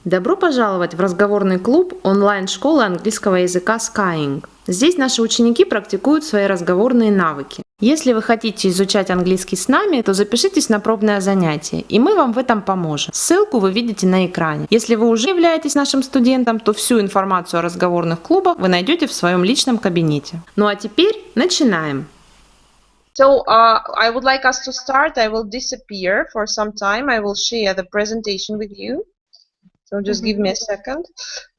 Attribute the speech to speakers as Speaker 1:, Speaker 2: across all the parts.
Speaker 1: Добро пожаловать в разговорный клуб онлайн-школы английского языка Skyeng. Здесь наши ученики практикуют свои разговорные навыки. Если вы хотите изучать английский с нами, то запишитесь на пробное занятие, и мы вам в этом поможем. Ссылку вы видите на экране. Если вы уже являетесь нашим студентом, то всю информацию о разговорных клубах вы найдете в своем личном кабинете. Ну а теперь начинаем!
Speaker 2: So I would like us to start. I will disappear for some time. I will share the presentation with you. So just give me a second.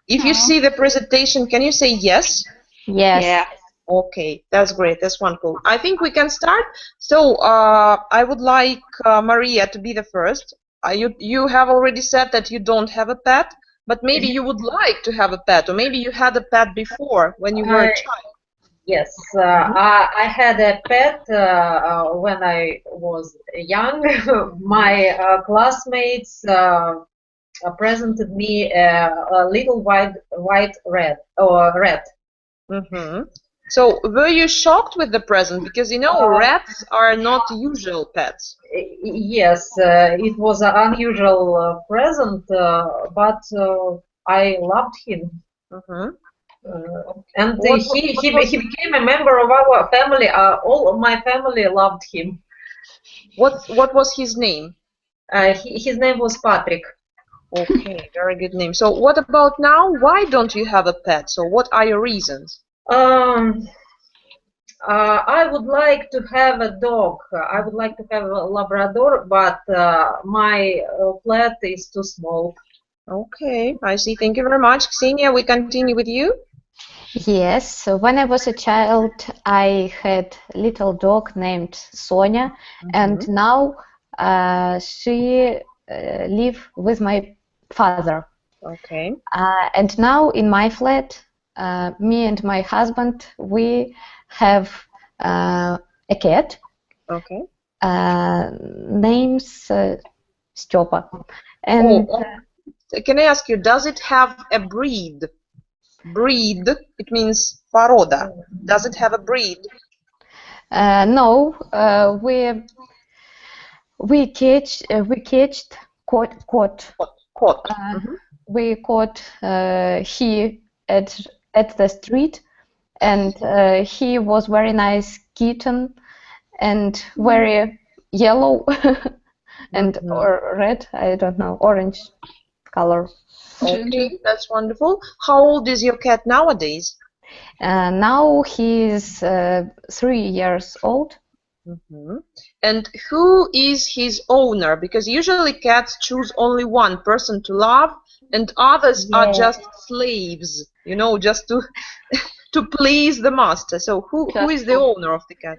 Speaker 2: If you see the presentation, can you say yes?
Speaker 3: Yes.
Speaker 2: Yeah. Okay, that's great. That's wonderful. I think we can start. So I would like Maria to be the first. You have already said that you don't have a pet, but maybe you would like to have a pet, or maybe you had a pet before when you were a child.
Speaker 3: Yes, I had a pet when I was young. My classmates presented me a little white rat.
Speaker 2: Mm-hmm. So were you shocked with the present? Because you know rats are not usual pets.
Speaker 3: Yes, it was an unusual present, but I loved him.
Speaker 2: Mm-hmm.
Speaker 3: And he became a member of our family. All of my family loved him.
Speaker 2: What was his name?
Speaker 3: His name was Patrick.
Speaker 2: Okay, very good name. So what about now? Why don't you have a pet? So what are your reasons?
Speaker 3: I would like to have a dog. I would like to have a Labrador, but my flat is too small.
Speaker 2: Okay, I see. Thank you very much. Ksenia, we continue with you.
Speaker 4: Yes, so when I was a child, I had a little dog named Sonia, and now she lives with my father.
Speaker 2: Okay.
Speaker 4: And now in my flat, me and my husband, we have a cat.
Speaker 2: Okay.
Speaker 4: Names Styopa. And
Speaker 2: can I ask you, does it have a breed? Breed, it means poroda. Does it have a breed?
Speaker 4: No, we catched caught. We caught he at the street, and he was very nice kitten and very yellow and or red, I don't know, orange color.
Speaker 2: Okay, that's wonderful. How old is your cat nowadays?
Speaker 4: Now he is 3 years old.
Speaker 2: And who is his owner? Because usually cats choose only one person to love, and others are just slaves, you know, just to to please the master. So who is the owner of the cat?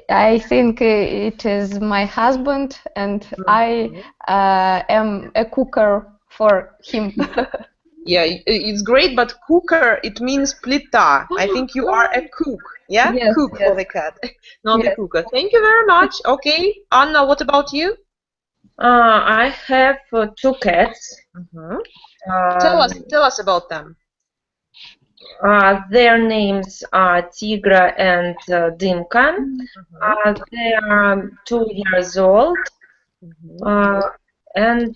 Speaker 4: I think it is my husband, and I am a cooker for him.
Speaker 2: Yeah, it's great, but cooker, it means plita. I think you are a cook, yeah?
Speaker 4: Yes,
Speaker 2: cook for the cat, not a cooker. Thank you very much. Okay, Anna, what about you?
Speaker 5: I have 2 cats.
Speaker 2: Tell us about them.
Speaker 5: Their names are Tigra and Dimka. They are 2 years old, and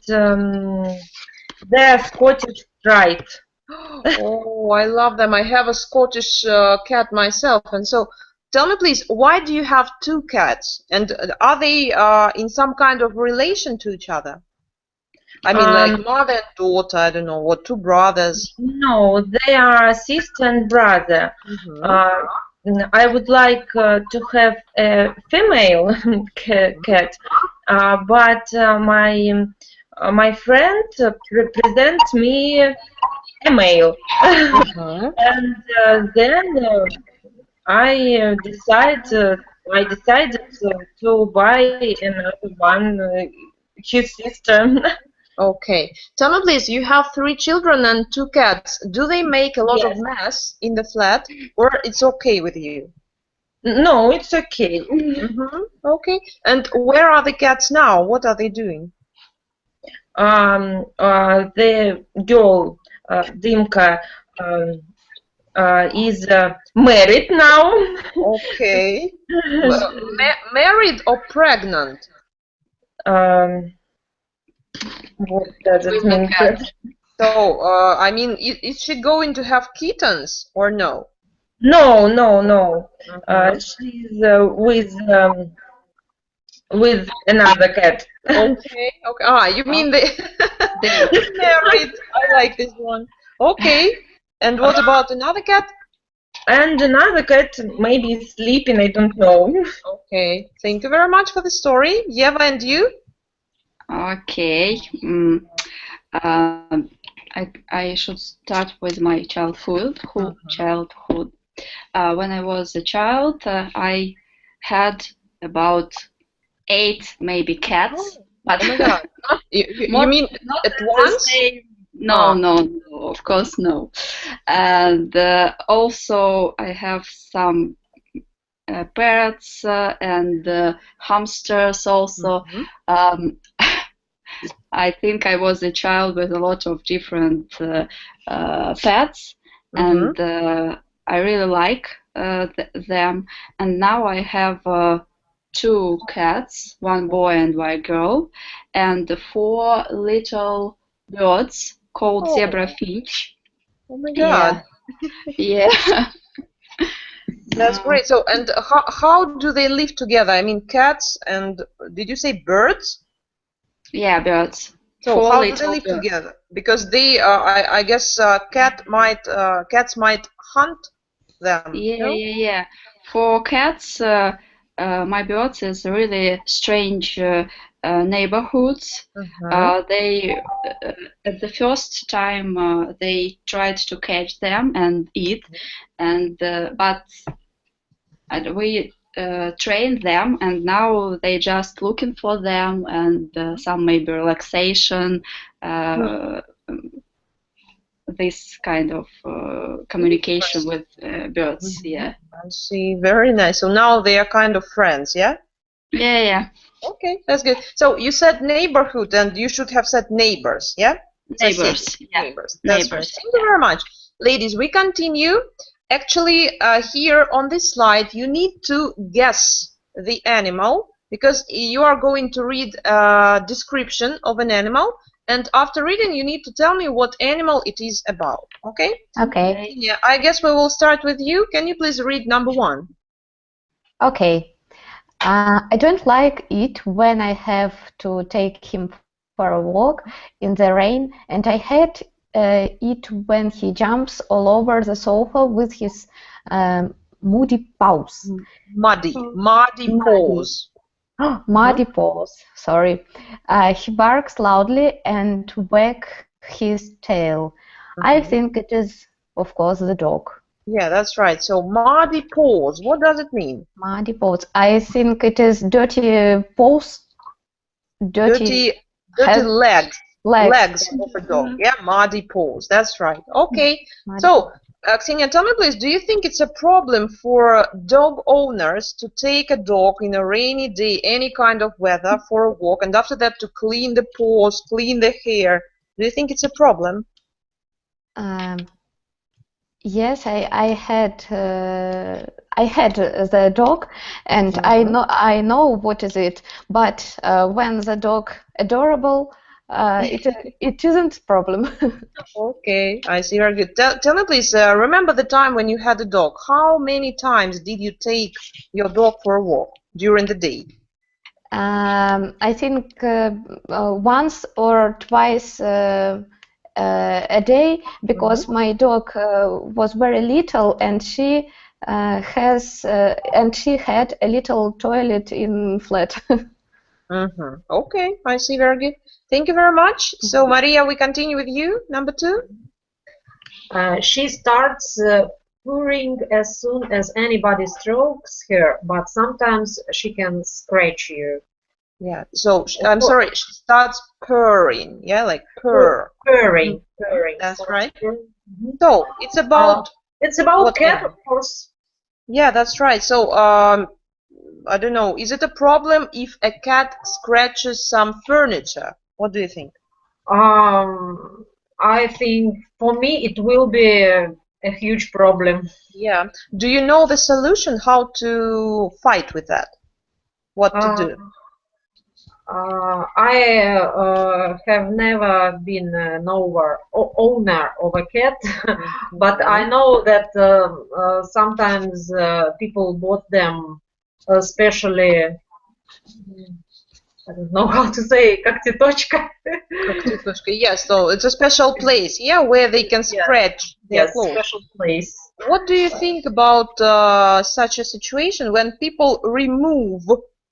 Speaker 5: they're Scottish striped.
Speaker 2: Oh, I love them. I have a Scottish cat myself, and so tell me please, why do you have 2 cats, and are they in some kind of relation to each other? I mean, like mother and daughter, I don't know, what, 2 brothers?
Speaker 5: No, they are sister and brother. I would like to have a female cat, but my friend represents me a male, and then I decided to buy another one, his sister.
Speaker 2: Okay. Tell me please, you have 3 children and 2 cats. Do they make a lot of mess in the flat, or it's okay with you?
Speaker 5: No, it's okay.
Speaker 2: Okay. And where are the cats now? What are they doing?
Speaker 5: The girl, Dimka, is married now.
Speaker 2: Okay. Married or pregnant?
Speaker 5: What does it mean?
Speaker 2: So, I mean, is she going to have kittens or no?
Speaker 5: No, no, no.
Speaker 2: Mhm.
Speaker 5: She's with another cat.
Speaker 2: Okay, okay. Ah, you mean they married? I like this one. Okay. And what about another cat?
Speaker 5: And another cat maybe is sleeping, I don't know.
Speaker 2: Okay. Thank you very much for the story. Yeva, and you?
Speaker 6: Okay. I should start with my childhood. When I was a child, I had about 8 maybe cats, but
Speaker 2: Oh my God. You
Speaker 6: not,
Speaker 2: mean
Speaker 6: not
Speaker 2: at
Speaker 6: the
Speaker 2: once?
Speaker 6: same. No,
Speaker 2: Ah.
Speaker 6: no, of course no. And also I have some parrots and hamsters also. I think I was a child with a lot of different pets, and I really like them. And now I have 2 cats, one boy and one girl, and 4 little birds called
Speaker 2: Oh.
Speaker 6: zebra finch.
Speaker 2: Oh my God.
Speaker 6: Yeah.
Speaker 2: That's great. So, and how do they live together? I mean, cats and did you say birds?
Speaker 6: Yeah, birds.
Speaker 2: So
Speaker 6: 4
Speaker 2: how do they
Speaker 6: little
Speaker 2: live
Speaker 6: birds.
Speaker 2: together? Because they, I guess, cats might hunt them.
Speaker 6: Yeah. For cats, my birds is really strange neighborhoods. They at the first time they tried to catch them and eat, and but we trained them, and now they just looking for them and some maybe relaxation. This kind of communication with birds. Yeah.
Speaker 2: I see. Very nice. So now they are kind of friends, yeah?
Speaker 6: Yeah.
Speaker 2: Okay, that's good. So you said neighborhood, and you should have said neighbors, yeah?
Speaker 6: Neighbors. Yeah.
Speaker 2: Neighbors. That's right.
Speaker 6: Neighbors.
Speaker 2: Thank you very much. Ladies, we continue. Actually, here on this slide, you need to guess the animal because you are going to read a description of an animal. And after reading, you need to tell me what animal it is about. Okay?
Speaker 4: Okay.
Speaker 2: Yeah, I guess we will start with you. Can you please read number 1?
Speaker 4: Okay. I don't like it when I have to take him for a walk in the rain, and I hate it when he jumps all over the sofa with his muddy paws.
Speaker 2: Muddy paws.
Speaker 4: Muddy paws, sorry. He barks loudly and wags his tail. I think it is, of course, the dog.
Speaker 2: Yeah, that's right. So muddy paws, what does it mean?
Speaker 4: Muddy paws. I think it is dirty paws.
Speaker 2: Dirty legs of a dog. Yeah, muddy paws. That's right. Okay. So, Ksenia, tell me please, do you think it's a problem for dog owners to take a dog in a rainy day, any kind of weather, for a walk, and after that to clean the paws, clean the hair? Do you think it's a problem?
Speaker 4: Yes, I had the dog, and I know what is it. But when the dog adorable, it isn't a problem.
Speaker 2: Okay, I see. Very good. Tell me please, remember the time when you had a dog. How many times did you take your dog for a walk during the day?
Speaker 4: I think once or twice a day, because my dog was very little, and she had a little toilet in flat.
Speaker 2: Okay, I see. Very good. Thank you very much. So, Maria, we continue with you. Number 2.
Speaker 3: She starts purring as soon as anybody strokes her, but sometimes she can scratch you.
Speaker 2: Yeah. So I'm sorry. She starts purring. Yeah, like purr.
Speaker 3: Purring.
Speaker 2: That's right. So it's about.
Speaker 3: It's about cat, of course.
Speaker 2: Yeah, that's right. So I don't know. Is it a problem if a cat scratches some furniture? What do you think?
Speaker 3: I think for me it will be a huge problem.
Speaker 2: Yeah. Do you know the solution? How to fight with that? What to do?
Speaker 3: I have never been an owner of a cat, but I know that sometimes people bought them, especially, I don't know how to say, когтеточка.
Speaker 2: Yes, so it's a special place, yeah, where they can scratch their
Speaker 3: Yes,
Speaker 2: clothes.
Speaker 3: special place.
Speaker 2: What do you think about such a situation when people remove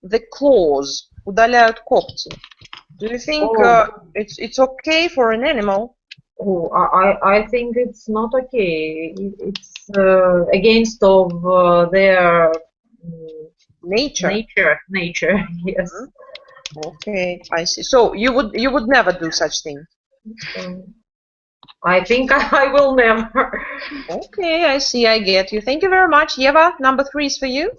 Speaker 2: the claws, удаляют когти? Do you think it's okay for an animal?
Speaker 3: Oh, I think it's not okay. It's against of their
Speaker 2: Nature.
Speaker 3: Nature. Yes.
Speaker 2: Okay, I see. So you would never do such thing.
Speaker 3: I think I will never.
Speaker 2: Okay, I see. I get you. Thank you very much, Eva. Number 3 is for you.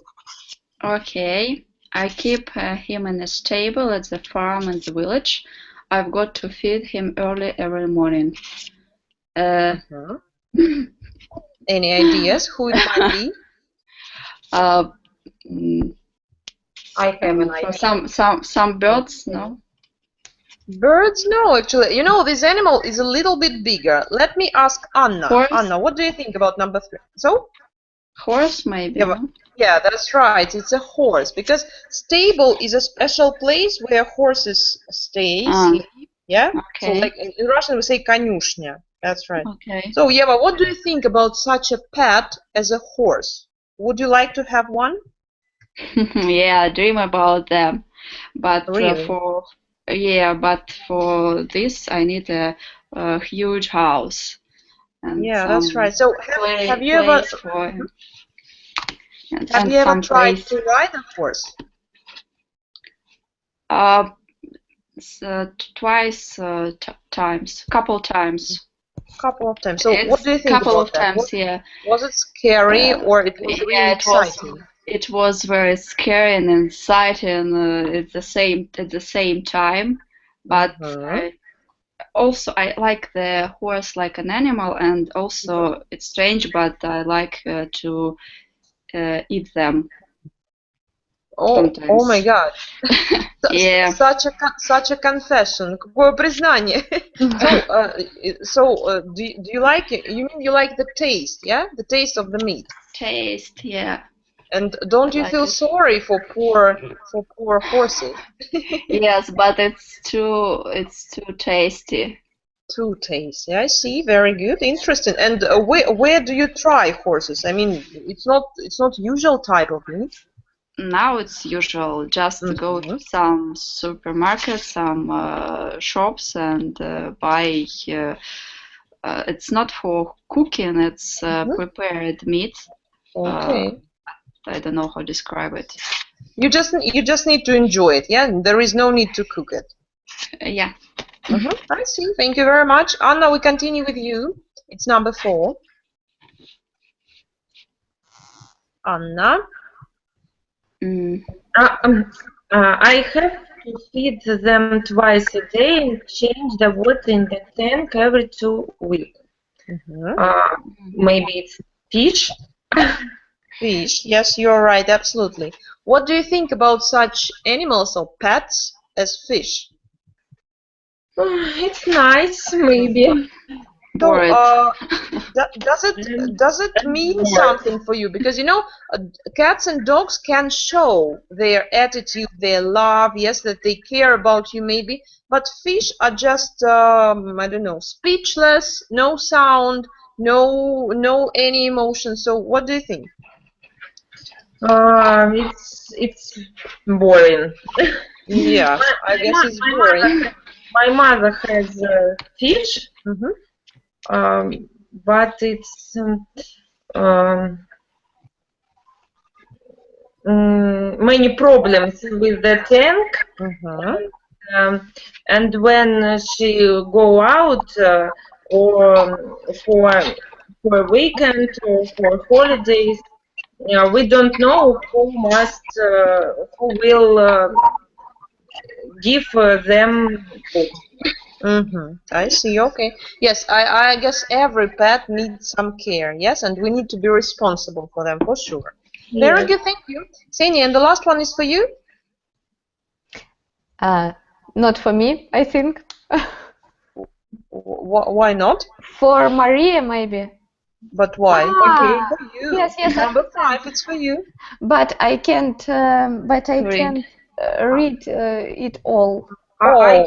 Speaker 6: Okay. I keep him in a stable at the farm in the village. I've got to feed him early every morning.
Speaker 2: Any ideas who it might be?
Speaker 3: I have an idea.
Speaker 6: Some birds, no?
Speaker 2: Birds? No, actually. You know, this animal is a little bit bigger. Let me ask Anna.
Speaker 6: Horse?
Speaker 2: Anna, what do you think about number 3? So?
Speaker 6: Horse, maybe.
Speaker 2: Yeah, yeah, that's right. It's a horse because stable is a special place where horses stay, sleep. Yeah.
Speaker 6: Okay.
Speaker 2: So, like in Russian, we say konюшня. That's right.
Speaker 6: Okay.
Speaker 2: So, Eva, what do you think about such a pet as a horse? Would you like to have one?
Speaker 6: Yeah, I dream about them, but
Speaker 2: Really?
Speaker 6: for this I need a huge house. And
Speaker 2: Yeah, that's right. So, have you ever tried to ride a horse?
Speaker 6: Couple times.
Speaker 2: Couple of times. So, what do you think
Speaker 6: couple
Speaker 2: about
Speaker 6: of
Speaker 2: that?
Speaker 6: times, yeah.
Speaker 2: Was it scary or it was really exciting?
Speaker 6: It was very scary and exciting at the same time, but also I like the horse like an animal, and also it's strange, but I like to eat them.
Speaker 2: Oh my God!
Speaker 6: Yeah.
Speaker 2: Such a confession. Какое признание. So, do you like it? You mean you like the taste, yeah? The taste of the meat.
Speaker 6: Taste, yeah.
Speaker 2: And don't you feel sorry for poor horses?
Speaker 6: Yes, but it's too tasty.
Speaker 2: Too tasty. I see. Very good. Interesting. And where do you try horses? I mean, it's not usual type of meat.
Speaker 6: Now it's usual. Just go to some supermarkets, some shops, and buy. It's not for cooking. It's prepared meat.
Speaker 2: Okay.
Speaker 6: I don't know how to describe it.
Speaker 2: You just need to enjoy it. Yeah. There is no need to cook it.
Speaker 6: Yeah.
Speaker 2: I see. Thank you very much, Anna. We continue with you. It's number 4. Anna.
Speaker 5: I have to feed them twice a day and change the water in the tank every 2 weeks. Maybe it's fish.
Speaker 2: Fish. Yes, you're right. Absolutely. What do you think about such animals or pets as fish?
Speaker 5: It's nice, maybe.
Speaker 2: So, does it mean something for you? Because cats and dogs can show their attitude, their love, yes, that they care about you maybe, but fish are just I don't know, speechless, no sound, no any emotion. So what do you think?
Speaker 5: It's boring.
Speaker 2: Yeah, I guess it's boring.
Speaker 5: My mother has fish. But it's many problems with the tank, and when she go out or for a weekend or for holidays, we don't know who will give them food.
Speaker 2: I see. Okay. Yes, I guess every pet needs some care. Yes, and we need to be responsible for them for sure. Very good. Thank you, Ksenia. And the last one is for you.
Speaker 4: Not for me, I think.
Speaker 2: Why not?
Speaker 4: For Maria, maybe.
Speaker 2: But why?
Speaker 3: Okay.
Speaker 2: For you.
Speaker 4: Yes, I
Speaker 2: Number
Speaker 4: understand.
Speaker 2: 5, it's for you.
Speaker 4: But I can't. But I
Speaker 6: Read.
Speaker 4: can't read it all.
Speaker 3: I
Speaker 2: Oh,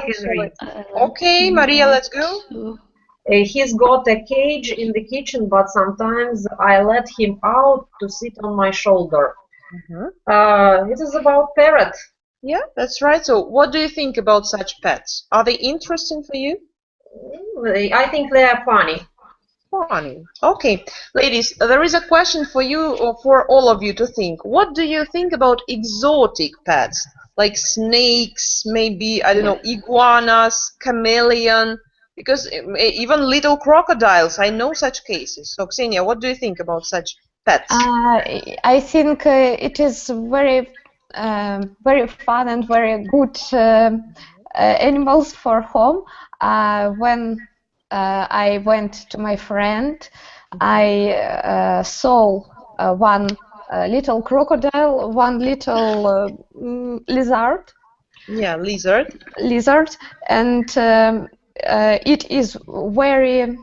Speaker 3: can read.
Speaker 2: okay, Maria, let's go.
Speaker 3: He's got a cage in the kitchen, but sometimes I let him out to sit on my shoulder. It is about parrot.
Speaker 2: Yeah, that's right. So, what do you think about such pets? Are they interesting for you?
Speaker 3: I think they are funny.
Speaker 2: Funny. Okay, ladies, there is a question for you or for all of you to think. What do you think about exotic pets? Like snakes, maybe, I don't know, iguanas, chameleon, because even little crocodiles, I know such cases. So, Ksenia, what do you think about such pets?
Speaker 4: I think it is very fun and very good animals for home. When I went to my friend, I saw one little crocodile, one little lizard.
Speaker 2: Yeah, lizard.
Speaker 4: And it is very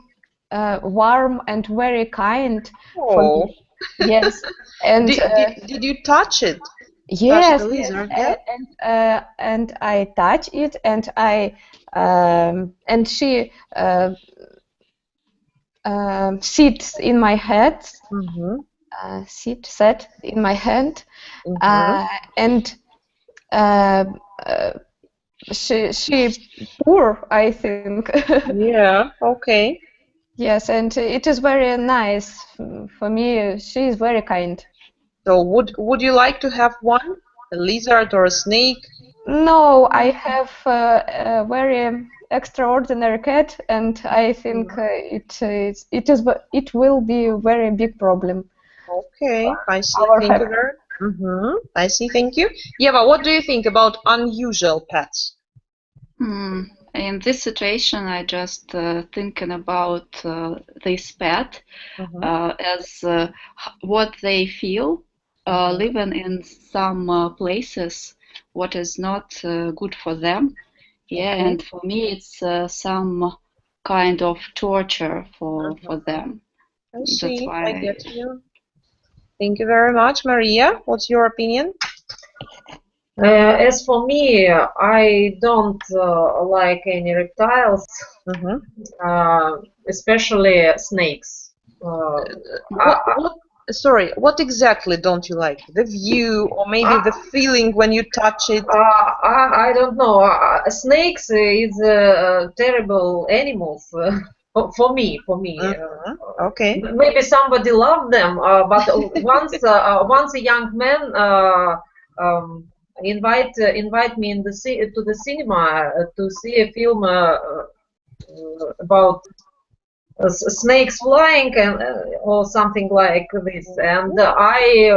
Speaker 4: warm and very kind for
Speaker 2: Oh.
Speaker 4: me. Yes, and
Speaker 2: Did you touch it?
Speaker 4: yes,
Speaker 2: Touch the lizard,
Speaker 4: and I touch it, and and she sits in my head. Sat in my hand, and she poor, I think.
Speaker 2: Yeah. Okay.
Speaker 4: Yes, and it is very nice for me. She is very kind.
Speaker 2: So would you like to have one, a lizard or a snake?
Speaker 4: No, I have a very extraordinary cat, and I think it will be a very big problem.
Speaker 2: Okay, I see.
Speaker 4: Our
Speaker 2: Thank you
Speaker 4: family.
Speaker 2: very. I see. Thank you. Yeva, what do you think about unusual pets?
Speaker 6: In this situation, I just thinking about this pet as what they feel living in some places, what is not good for them. Yeah, and for me, it's some kind of torture for them.
Speaker 2: I see.
Speaker 6: That's why
Speaker 2: I get you. Thank you very much, Maria. What's your opinion?
Speaker 3: As for me, I don't like any reptiles, especially snakes.
Speaker 2: What exactly don't you like? The view, or maybe the feeling when you touch it?
Speaker 3: I don't know. Snakes is terrible animals for me.
Speaker 2: Okay.
Speaker 3: Maybe somebody loved them, but once a young man invite me to the cinema to see a film about snakes flying and or something like this, and I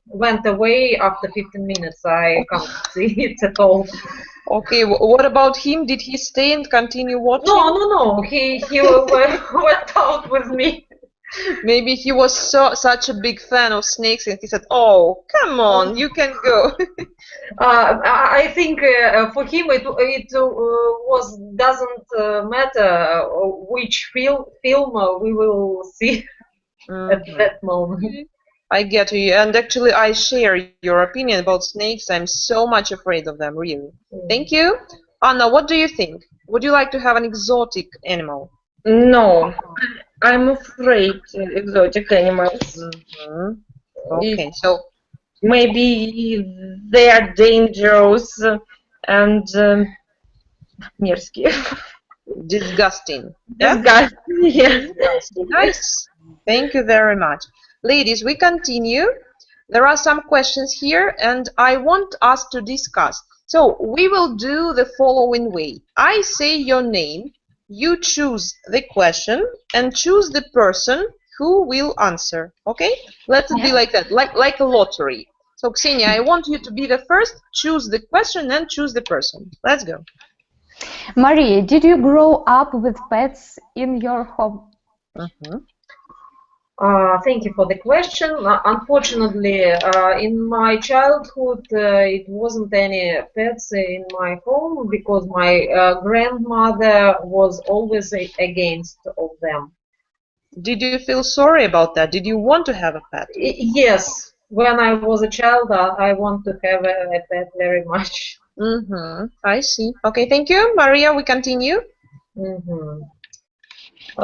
Speaker 3: went away after 15 minutes. I can't see it at all.
Speaker 2: Okay, what about him? Did he stay and continue watching?
Speaker 3: No. He went out with me.
Speaker 2: Maybe he was such a big fan of snakes, and he said, "Oh, come on, you can go."
Speaker 3: I think for him it doesn't matter which film we will see at that moment.
Speaker 2: I get you, and actually I share your opinion about snakes. I'm so much afraid of them, really. Thank you. Anna, what do you think? Would you like to have an exotic animal?
Speaker 5: No, I'm afraid exotic animals.
Speaker 2: Okay, so
Speaker 5: maybe they are dangerous and мерзкие.
Speaker 2: Disgusting.
Speaker 5: Disgusting, yes.
Speaker 2: Nice. Thank you very much. Ladies, we continue. There are some questions here, and I want us to discuss. So we will do the following way. I say your name, you choose the question, and choose the person who will answer. Okay? Let it be like that, like a lottery. So Ksenia, I want you to be the first, choose the question, and choose the person. Let's go.
Speaker 4: Maria, did you grow up with pets in your home?
Speaker 3: Thank you for the question. Unfortunately, in my childhood, it wasn't any pets in my home because my grandmother was always against of them.
Speaker 2: Did you feel sorry about that? Did you want to have a pet?
Speaker 3: Yes, when I was a child, I want to have a pet very much.
Speaker 2: I see. Okay, thank you. Maria, we continue.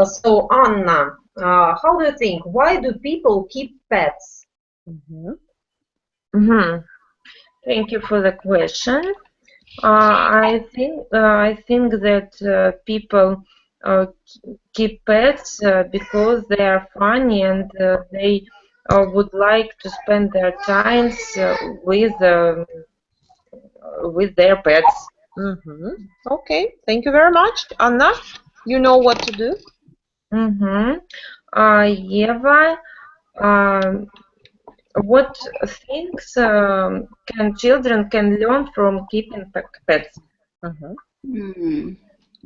Speaker 3: So, Anna, how do you think? Why do people keep pets?
Speaker 5: Thank you for the question. I think that people keep pets because they are funny and they would like to spend their times with their pets.
Speaker 2: Okay, thank you very much. Anna, you know what to do?
Speaker 5: Eva, what things can children learn from keeping pets?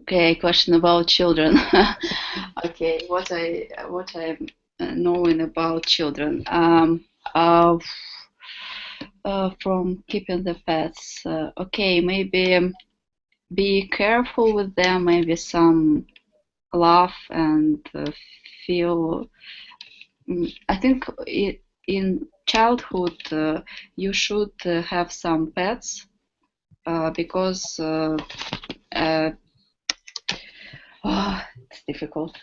Speaker 6: Okay, question about children. Okay, what I'm knowing about children. From keeping the pets. Okay, maybe be careful with them. Maybe some laugh and feel. I think in childhood you should have some pets because it's difficult.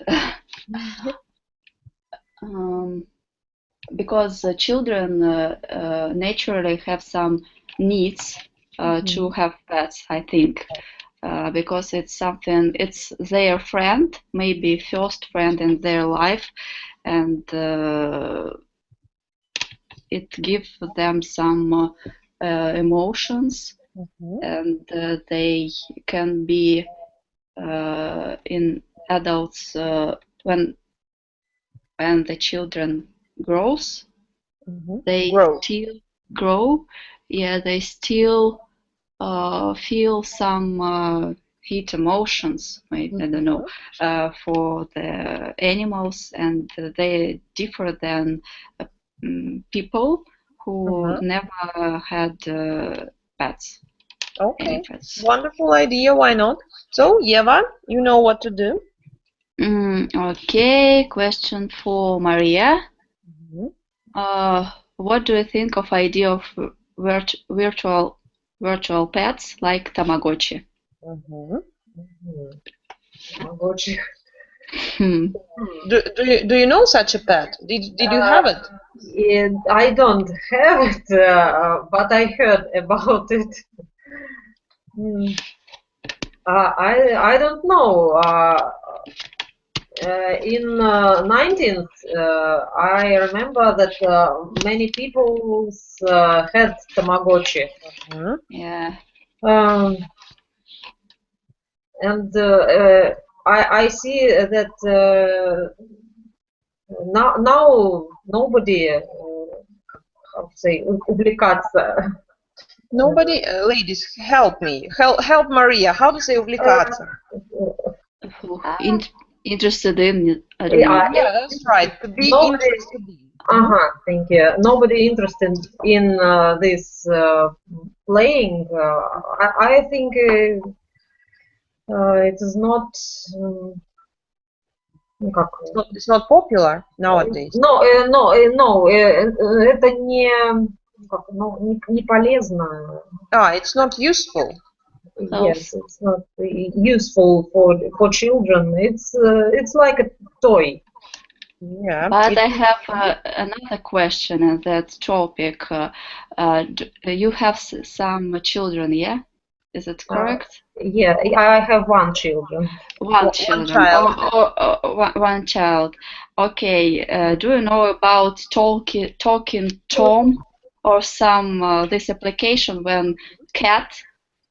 Speaker 6: Because children naturally have some needs to have pets, I think, because it's their friend, maybe first friend in their life, and it gives them some emotions, and they can be in adults when the children grows, they still grow. Yeah, they still feel some heat emotions, maybe, I don't know, for the animals, and they differ than people who never had pets.
Speaker 2: Okay, wonderful idea. Why not? So, Eva, you know what to do.
Speaker 6: Okay, question for Maria. What do you think of idea of virtual pets like Tamagotchi?
Speaker 3: Tamagotchi.
Speaker 2: Do you know such a pet? Did you have it?
Speaker 3: I don't have it, but I heard about it. I don't know. In 19th, I remember that many people had Tamagotchi.
Speaker 6: Yeah.
Speaker 3: And I see that now nobody, how to say, увлекаться.
Speaker 2: Nobody, ladies, help me. Help Maria. How to say увлекаться?
Speaker 6: Interested in, I don't know.
Speaker 2: Yeah, that's right. To be interested in.
Speaker 3: Thank you. Nobody interested in this playing. I think it is not.
Speaker 2: It's not popular nowadays.
Speaker 3: No, это не полезно.
Speaker 2: It's not useful.
Speaker 3: Yes, it's not useful for children. It's like a toy.
Speaker 2: Yeah.
Speaker 6: But I have another question on that topic. You have some children, yeah? Is it correct?
Speaker 3: Yeah, I have one child.
Speaker 6: One child. Okay. Do you know about talking Tom or some this application when cat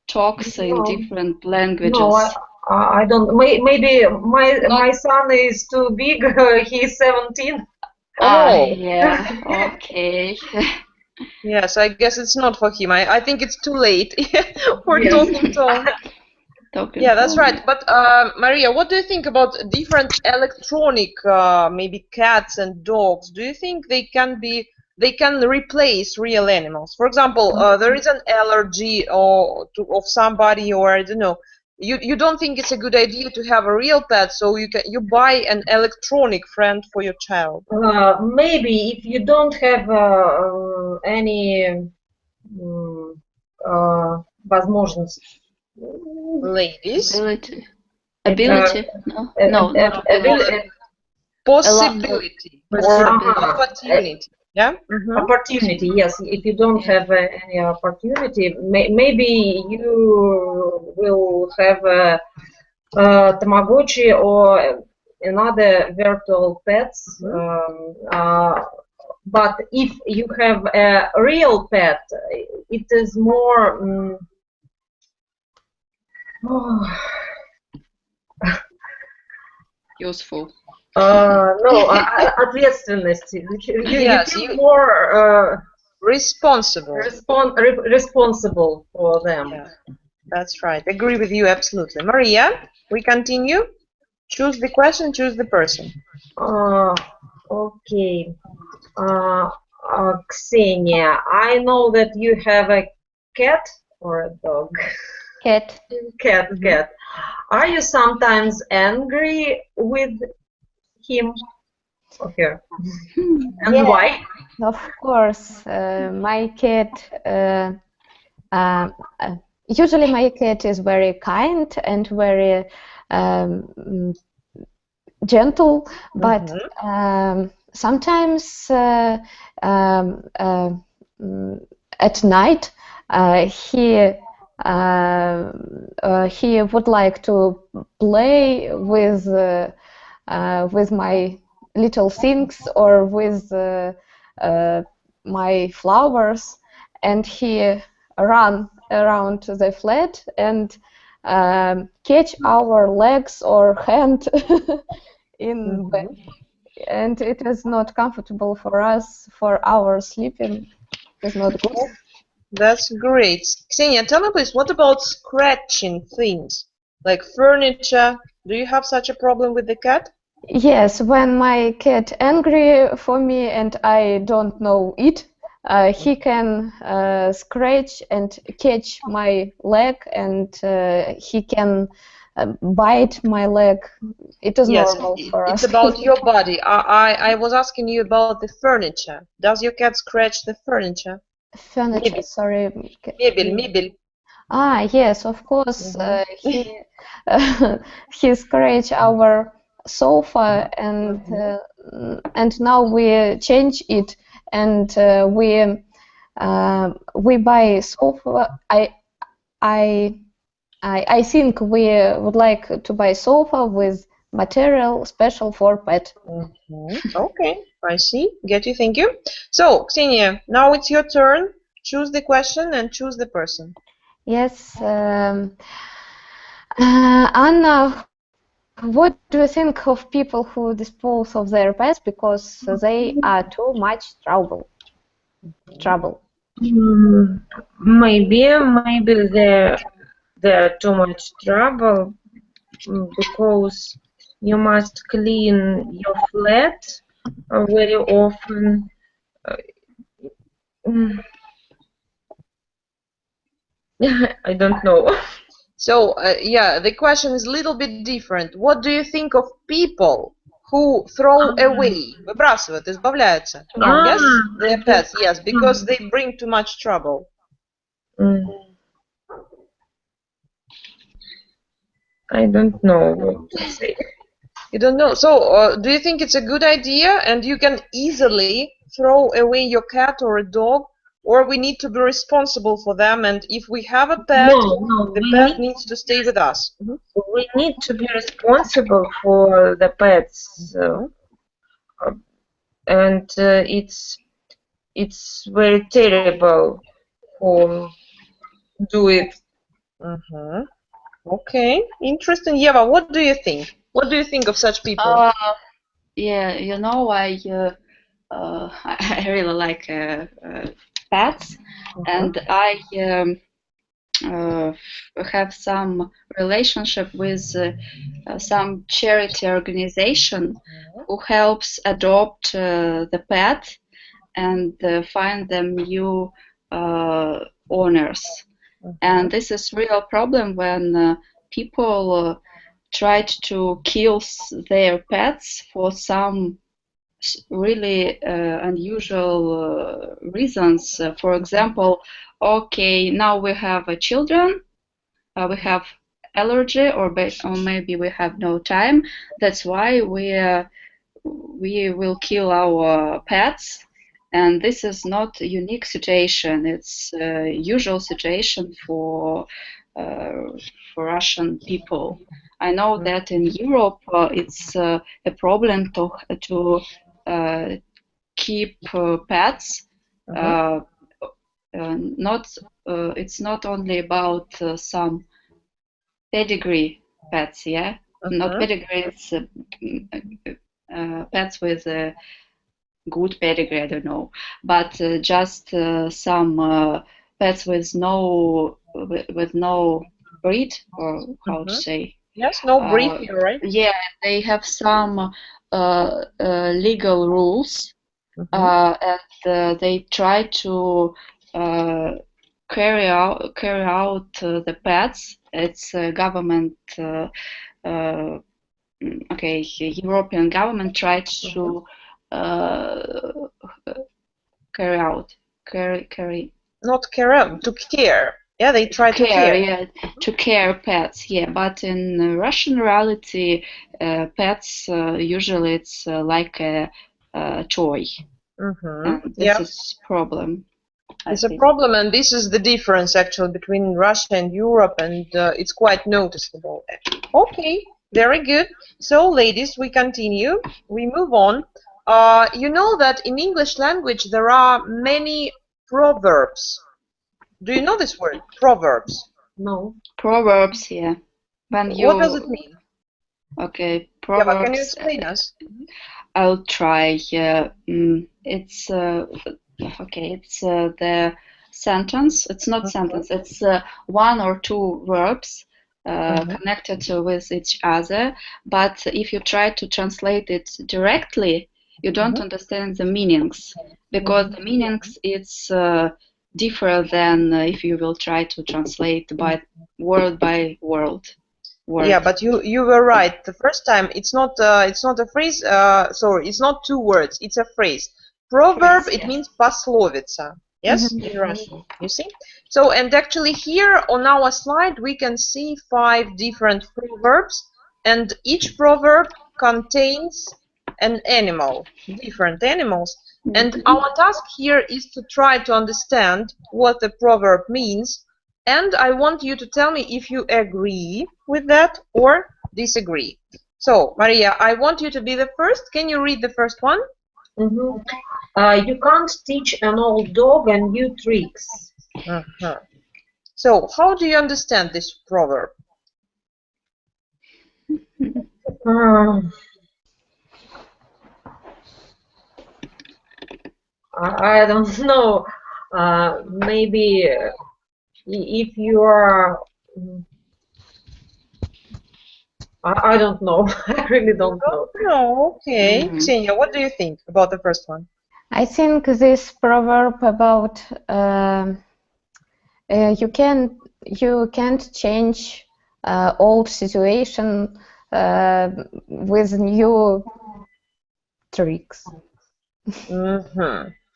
Speaker 6: talks in different languages?
Speaker 3: No, I don't. Maybe my son is too big. He's 17.
Speaker 6: Yeah. Okay.
Speaker 2: Yes, I guess it's not for him. I think it's too late for talking Tom.
Speaker 6: talking
Speaker 2: Yeah, that's
Speaker 6: phone.
Speaker 2: right. But Maria, what do you think about different electronic, maybe cats and dogs? Do you think they can replace real animals? For example, there is an allergy of somebody, or I don't know. You don't think it's a good idea to have a real pet, so you buy an electronic friend for your child.
Speaker 3: Maybe if you don't have any возможность.
Speaker 2: Ladies,
Speaker 6: Ability? No, no, not ability.
Speaker 2: possibility or
Speaker 6: Possibility.
Speaker 2: opportunity. Yeah.
Speaker 3: Opportunity, yes. If you don't have any opportunity, maybe you will have a Tamagotchi or another virtual pets. But if you have a real pet, it is more.
Speaker 6: Useful.
Speaker 3: No, ответственность. You feel more
Speaker 2: responsible.
Speaker 3: Responsible for them.
Speaker 2: Yeah, that's right. Agree with you absolutely. Maria, we continue. Choose the question, choose the person.
Speaker 3: Okay. Ksenia, I know that you have a cat or a dog.
Speaker 4: Cat.
Speaker 3: Cat. Are you sometimes angry with him or her? And
Speaker 4: Yeah,
Speaker 3: why?
Speaker 4: Of course, my cat. Usually, my cat is very kind and very gentle, but sometimes at night he would like to play with my little things or with my flowers, and he run around the flat and catch our legs or hand in bed, and it is not comfortable for us for our sleeping. It's not good.
Speaker 2: That's great. Ksenia, tell me please, what about scratching things like furniture? Do you have such a problem with the cat?
Speaker 4: Yes, when my cat angry for me and I don't know it, he can scratch and catch my leg, and he can bite my leg. It is normal for us.
Speaker 2: It's about your body. I was asking you about the furniture. Does your cat scratch the furniture?
Speaker 4: Furniture,
Speaker 2: Мебель.
Speaker 4: sorry.
Speaker 2: Mebel.
Speaker 4: Ah, yes, of course. He scratched our sofa, and now we change it, and we buy sofa. I think we would like to buy sofa with material special for pet.
Speaker 2: Okay, I see. Get you. Thank you. So, Ksenia, now it's your turn. Choose the question and choose the person.
Speaker 4: Yes, Anna, what do you think of people who dispose of their pets because they are too much trouble?
Speaker 5: Maybe they're too much trouble because you must clean your flat very often. I don't know.
Speaker 2: So, yeah, the question is a little bit different. What do you think of people who throw away, выбрасывают, избавляются? Yes, their pets, yes, because they bring too much trouble.
Speaker 5: I don't know what to say.
Speaker 2: You don't know. So, do you think it's a good idea and you can easily throw away your cat or a dog, or we need to be responsible for them, and if we have a pet, the pet needs to stay with us?
Speaker 5: We need to be responsible for the pets, and it's very terrible to do it.
Speaker 2: Okay, interesting. Yeva, what do you think? What do you think of such people?
Speaker 6: Yeah, you know, I really like pets, and have some relationship with some charity organization who helps adopt the pet and find them new owners. And this is real problem when people tried to kill their pets for some really unusual reasons. For example, okay, now we have children, we have allergy, or maybe we have no time. That's why we will kill our pets. And this is not a unique situation. It's a usual situation for Russian people. I know that in Europe it's a problem to keep pets. It's not only about some pedigree pets, yeah. Not pedigree. It's pets with a good pedigree. I don't know, but just some pets with no breed, or how to say.
Speaker 2: Yes, no breed here, right?
Speaker 6: Yeah, they have some legal rules, and they try to carry out the pets. It's government. Okay, European government tried to
Speaker 2: to care. Yeah, they try to care.
Speaker 6: Yeah, to care pets. Yeah, but in Russian reality, pets usually it's like a toy. And this is problem.
Speaker 2: It's a problem, and this is the difference actually between Russia and Europe, and it's quite noticeable. Okay, very good. So, ladies, we continue. We move on. You know that in English language there are many proverbs. Do you know this word, proverbs?
Speaker 3: No.
Speaker 6: Proverbs, yeah.
Speaker 2: What does it mean?
Speaker 6: Okay, proverbs.
Speaker 2: Yeah, can you explain us?
Speaker 6: I'll try. It's okay. It's the sentence. It's not sentence. It's one or two verbs connected with each other. But if you try to translate it directly, you don't understand the meanings, because the meanings it's different than if you will try to translate by word.
Speaker 2: Yeah, but you were right. The first time it's not a phrase. Sorry, it's not two words. It's a phrase. Proverb. It means пословица. Yes, in Russian. You see. So, and actually here on our slide we can see 5 different proverbs, and each proverb contains an animal, different animals. And our task here is to try to understand what the proverb means, and I want you to tell me if you agree with that or disagree. So, Maria, I want you to be the first. Can you read the first one?
Speaker 3: You can't teach an old dog a new tricks.
Speaker 2: So, how do you understand this proverb?
Speaker 3: I don't know. Maybe if you are, I don't know. I really don't know.
Speaker 2: No, okay. Ksenia, what do you think about the first one?
Speaker 4: I think this proverb about you can't change old situation with new tricks.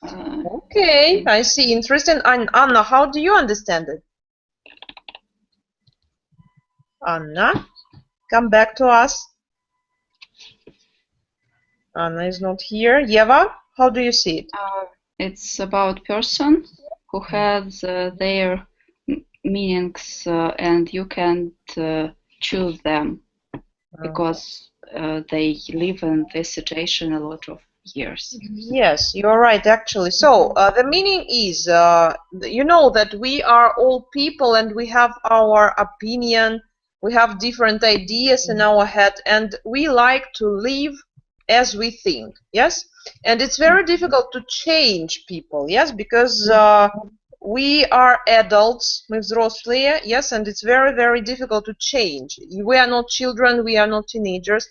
Speaker 2: Okay, I see. Interesting. And Anna, how do you understand it? Anna, come back to us. Anna is not here. Yeva, how do you see it?
Speaker 6: It's about person who has their meanings, and you can't choose them because they live in this situation a lot of years.
Speaker 2: Yes, you're right, actually. So the meaning is, you know that we are all people and we have our opinion, we have different ideas in our head, and we like to live as we think, yes? And it's very difficult to change people, yes? Because we are adults, мы взрослые, yes, and it's very, very difficult to change. We are not children, we are not teenagers,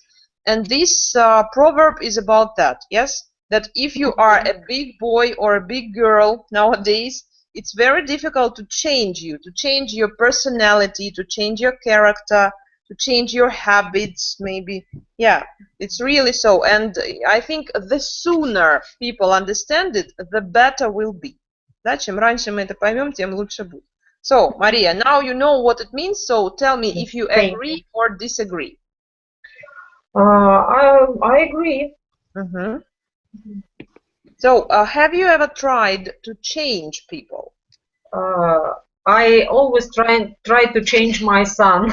Speaker 2: and this proverb is about that, yes, that if you are a big boy or a big girl nowadays, it's very difficult to change you, to change your personality, to change your character, to change your habits, maybe. Yeah, it's really so. And I think the sooner people understand it, the better will be. Да, чем раньше мы это поймем, тем лучше будет. So, Maria, now you know what it means, so tell me if you agree or disagree.
Speaker 3: I agree.
Speaker 2: So, have you ever tried to change people?
Speaker 3: I always try to change my son.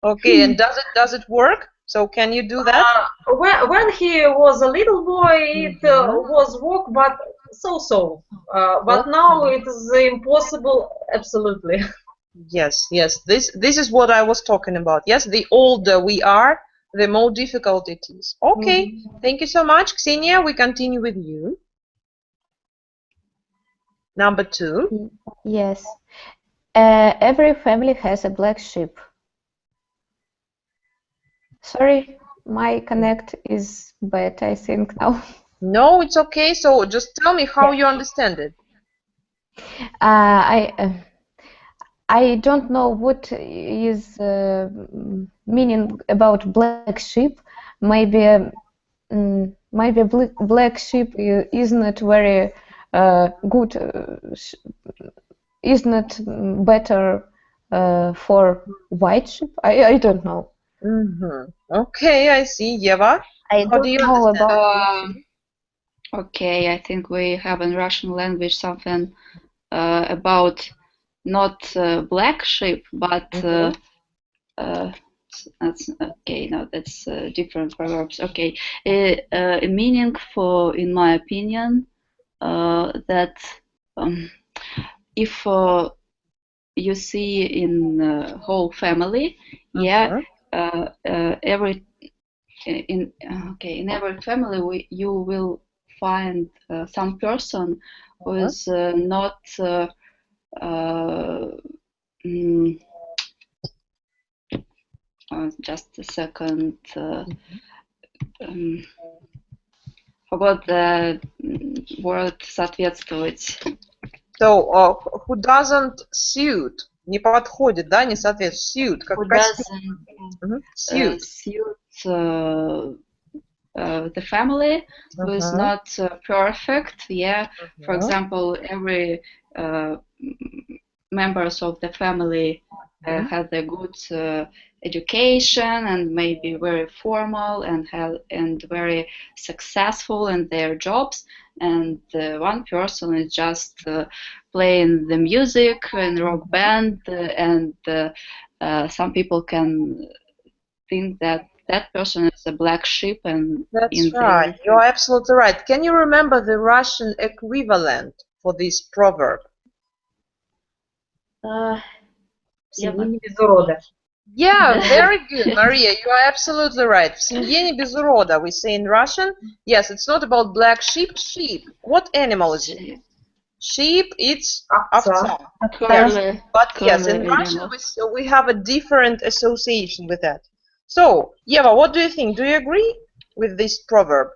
Speaker 2: Okay, and does it work? So can you do that?
Speaker 3: When he was a little boy, it was work, but so. But now it is impossible. Absolutely.
Speaker 2: Yes. This is what I was talking about. Yes, the older we are, the more difficult it is. Okay, thank you so much, Ksenia. We continue with you. Number 2.
Speaker 4: Yes. Every family has a black sheep. Sorry, my connect is bad, I think, now.
Speaker 2: No, it's okay. So just tell me how you understand it.
Speaker 4: I don't know what is meaning about black sheep. Maybe black sheep is not very good. Is not better for white sheep. I don't know.
Speaker 2: Okay, I see. Yeva,
Speaker 4: I
Speaker 2: how do you
Speaker 4: know
Speaker 2: understand?
Speaker 4: about.
Speaker 6: Okay, I think we have in Russian language something about not black sheep, but that's okay. No, that's different proverbs. Okay, a meaning for, in my opinion, that if you see in whole family, in every family you will find some person who is not just a second, forgot the word соответствовать.
Speaker 2: So, who doesn't suit, не подходит, да, не соответствует, suit, как
Speaker 6: Who
Speaker 2: костюм.
Speaker 6: doesn't suit the family, who is not perfect. Yeah, for example, every members of the family have a good education and maybe very formal and very successful in their jobs, and one person is just playing the music in rock band, and some people can think that that person is a black sheep. And
Speaker 2: that's right, you're absolutely right. Can you remember the Russian equivalent for this proverb? Yeah, very good, Maria. You are absolutely right. В семье не без урода, we say in Russian. Yes, it's not about black sheep. Sheep. What animal is it? Sheep, it's овца. Yes. But yes, in Russian we have a different association with that. So, Yeva, what do you think? Do you agree with this proverb?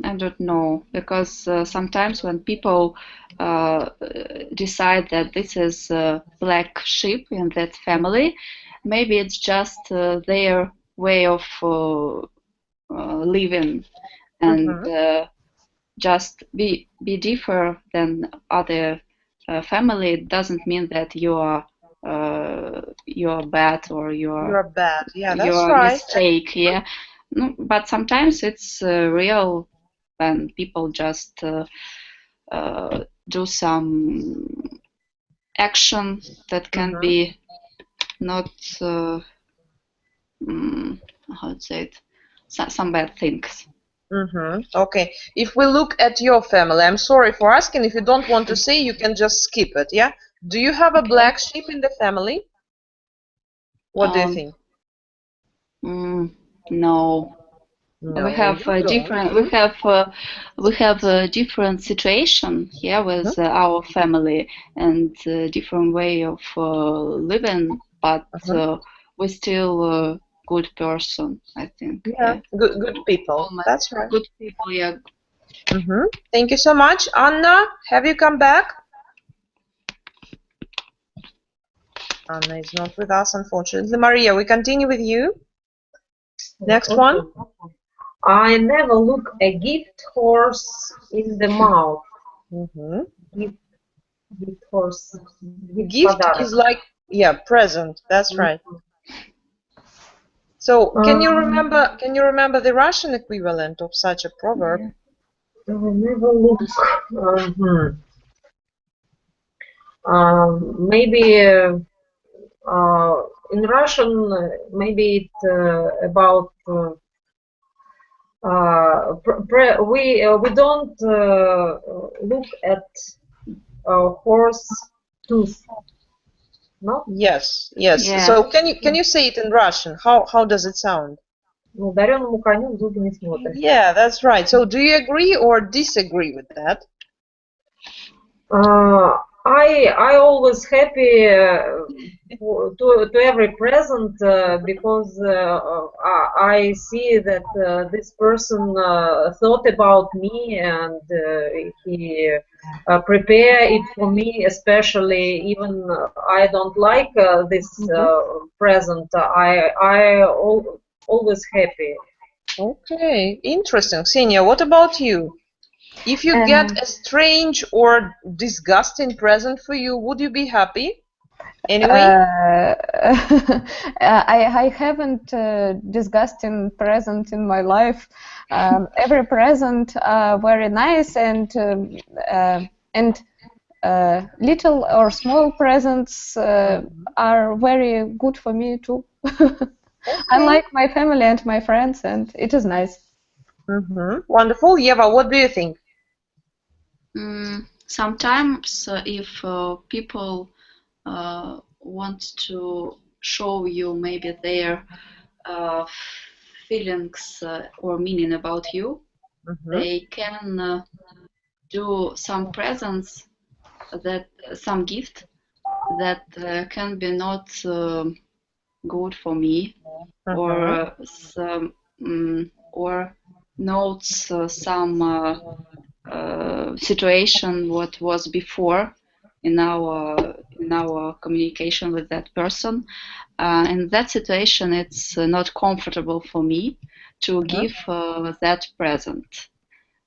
Speaker 6: I don't know, because sometimes when people decide that this is a black sheep in that family, maybe it's just their way of living, and just be different than other family. It doesn't mean that you are bad or you're
Speaker 2: bad. Yeah, that's
Speaker 6: your
Speaker 2: right.
Speaker 6: mistake. Yeah. No, but sometimes it's real when people just do some action that can be not how to say it, some bad things.
Speaker 2: Okay, if we look at your family, I'm sorry for asking. If you don't want to say, you can just skip it. Yeah, do you have a black sheep in the family? What do you think?
Speaker 6: No.
Speaker 2: No,
Speaker 6: We have
Speaker 2: you don't.
Speaker 6: different. We have a different situation here with our family and different way of living, but we're still a good person, I think.
Speaker 2: Yeah, good people.
Speaker 6: Almost
Speaker 2: That's right.
Speaker 6: good people. Yeah.
Speaker 2: Thank you so much. Anna, have you come back? Anna is not with us, unfortunately. Maria, we continue with you. Next one.
Speaker 3: I never look a gift horse in the mouth. Gift horse.
Speaker 2: Gift is like, yeah, present. That's right. So can you remember the Russian equivalent of such a proverb?
Speaker 3: I never look. Maybe in Russian, maybe it's about we don't look at horse tooth. No?
Speaker 2: Yes.
Speaker 6: Yeah.
Speaker 2: So can you say it in Russian? How does it sound?
Speaker 3: Ну, дареному коню в зубы не смотришь.
Speaker 2: Yeah, that's right. So do you agree or disagree with that?
Speaker 3: I always happy to every present because I see that this person thought about me and he prepare it for me, especially even I don't like this present. I always happy.
Speaker 2: Okay, interesting. Ksenia, what about you? If you get a strange or disgusting present for you, would you be happy? Anyway?
Speaker 4: I haven't disgusting present in my life. Every present very nice and little or small presents are very good for me too. I like my family and my friends, and it is nice.
Speaker 2: Wonderful. Yeva, what do you think?
Speaker 6: Sometimes if people want to show you maybe their feelings or meaning about you, they can do some presents, that some gift that can be not good for me, or some or notes some situation what was before in our communication with that person. In that situation, it's not comfortable for me to give that present.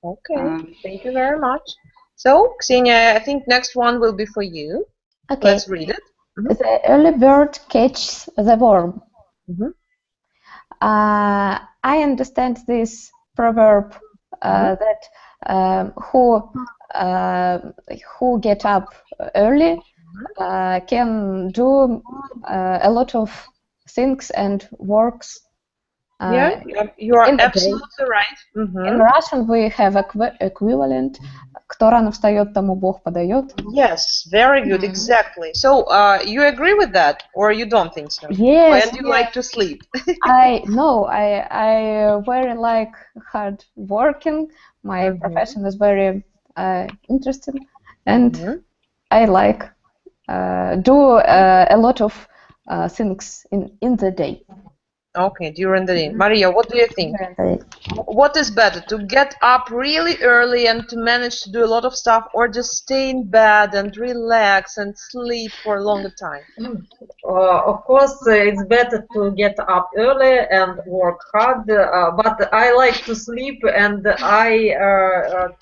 Speaker 2: Okay, thank you very much. So, Ksenia, I think next one will be for you.
Speaker 4: Okay.
Speaker 2: Let's read it.
Speaker 4: The early bird catches the worm. I understand this proverb that who get up early can do a lot of things and works.
Speaker 2: Yeah, you are absolutely right.
Speaker 4: In Russian we have equivalent. Кто рано встает, тому Бог подает.
Speaker 2: Yes, very good, exactly. So, you agree with that, or you don't think so?
Speaker 4: Yes.
Speaker 2: And you like to sleep?
Speaker 4: I very like hard working. My profession is very interesting, and I like do a lot of things in the day.
Speaker 2: Okay, during the day. Maria, what do you think? What is better, to get up really early and to manage to do a lot of stuff, or just stay in bed and relax and sleep for a longer time?
Speaker 3: Of course, it's better to get up early and work hard, but I like to sleep, and I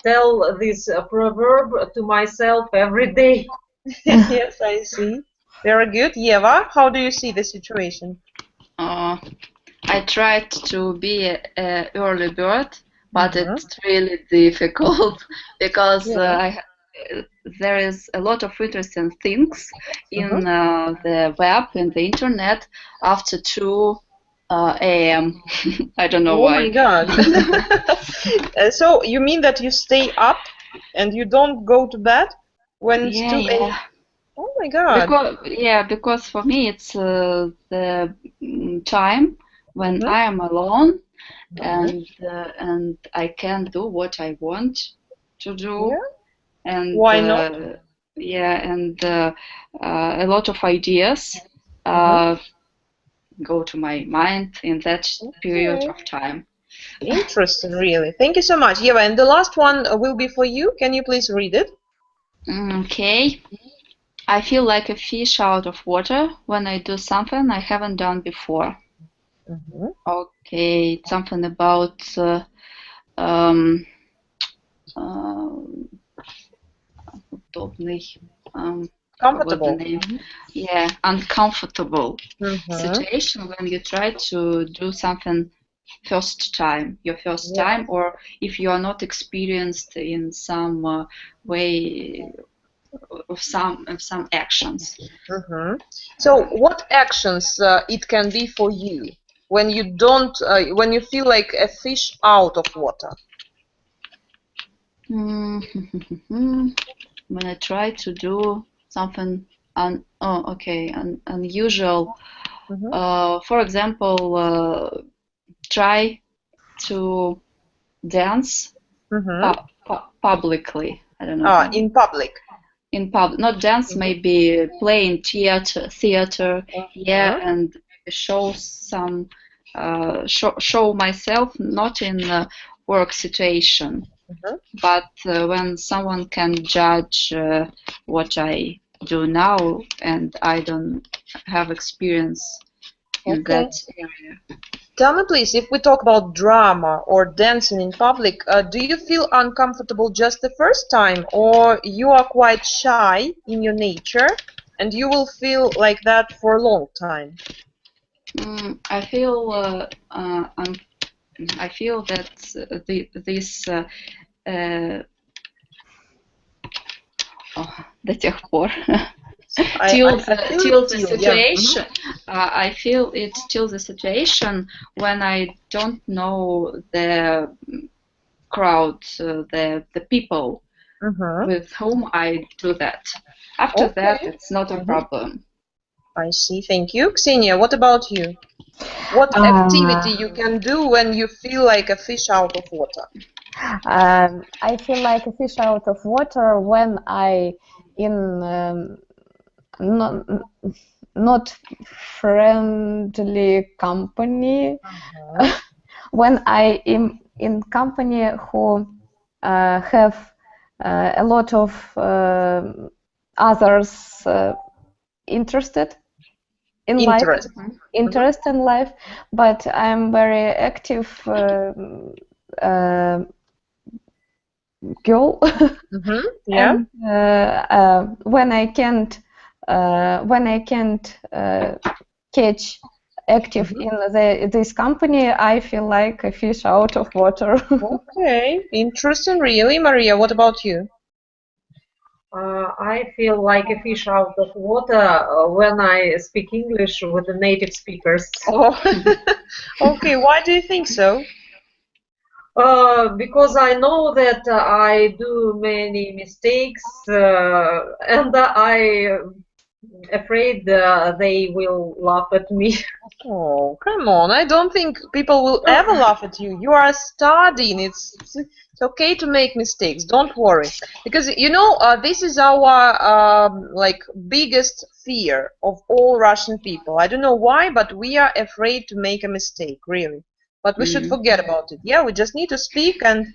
Speaker 3: tell this proverb to myself every day.
Speaker 2: Yes, I see. Very good. Yeva, how do you see the situation?
Speaker 6: I tried to be an early bird, but it's really difficult because there is a lot of interesting things in the web, in the internet, after 2 a.m. I don't know why.
Speaker 2: Oh my God. So you mean that you stay up and you don't go to bed when it's 2 a.m.? Oh my God.
Speaker 6: Because for me it's the time when I am alone and I can do what I want to do. And
Speaker 2: why not?
Speaker 6: and a lot of ideas go to my mind in that period of time.
Speaker 2: Interesting, really. Thank you so much, Eva. And the last one will be for you. Can you please read it?
Speaker 6: Okay. I feel like a fish out of water when I do something I haven't done before. Okay, it's something about
Speaker 2: comfortable.
Speaker 6: Yeah, uncomfortable situation when you try to do something first time, your first time, or if you are not experienced in some way of some actions.
Speaker 2: So what actions it can be for you when you don't when you feel like a fish out of water?
Speaker 6: When I try to do something unusual, for example, try to dance publicly. I don't know.
Speaker 2: In public.
Speaker 6: In public, not dance, maybe play in theater, and show some, show myself not in a work situation, but when someone can judge what I do now and I don't have experience in that area.
Speaker 2: Tell me, please, if we talk about drama or dancing in public, do you feel uncomfortable just the first time, or you are quite shy in your nature and you will feel like that for a long time?
Speaker 6: I feel that this до тех пор till the situation. I feel it till the situation when I don't know the crowd, the people with whom I do that. After that, it's not a problem.
Speaker 2: I see. Thank you. Ksenia, what about you? What activity you can do when you feel like a fish out of water?
Speaker 4: I feel like a fish out of water when I in not friendly company. When I am in company who have a lot of others interested in life, interest in life, but I'm very active girl. And when I can't catch active in this company, I feel like a fish out of water.
Speaker 2: Okay, interesting, really. Maria, what about you?
Speaker 3: I feel like a fish out of water when I speak English with the native speakers.
Speaker 2: Okay, why do you think so?
Speaker 3: Because I know that I do many mistakes and I'm afraid they will laugh at me.
Speaker 2: Oh, come on. I don't think people will ever laugh at you. You are studying. It's okay to make mistakes. Don't worry. Because, you know, this is our biggest fear of all Russian people. I don't know why, but we are afraid to make a mistake, really. But we should forget about it. Yeah, we just need to speak and